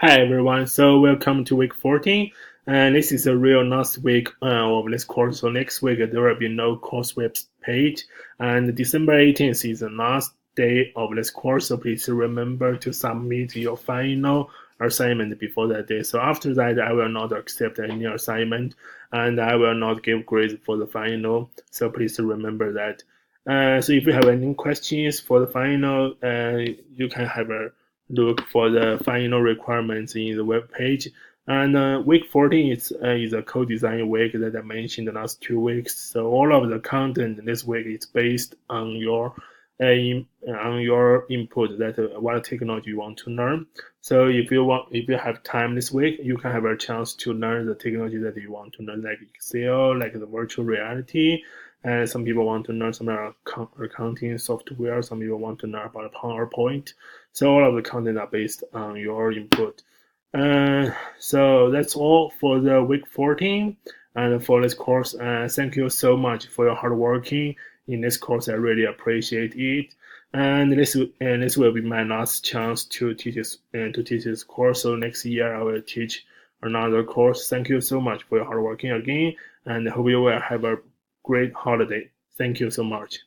Hi everyone, so welcome to week 14, and this is a real last week of this course. So next week there will be no course web page, and December 18th is the last day of this course. So please remember to submit your final assignment before that day. So after that, I will not accept any assignment, and I will not give grades for the final. So please remember that. So if you have any questions for the final, you can have a look for the final requirements in the web page. And week 14 is a co-design week that I mentioned the last 2 weeks. So all of the content this week is based on your input that what technology you want to learn. So if you have time this week, you can have a chance to learn the technology that you want to learn, like Excel, like the virtual reality. And some people want to learn some accounting software. Some people want to learn about PowerPoint. So all of the content are based on your input. So that's all for the week 14 and for this course. Thank you so much for your hard working in this course. I really appreciate it. And this will be my last chance to teach this course. So next year I will teach another course. Thank you so much for your hard working again, and hope you will have a great holiday. Thank you so much.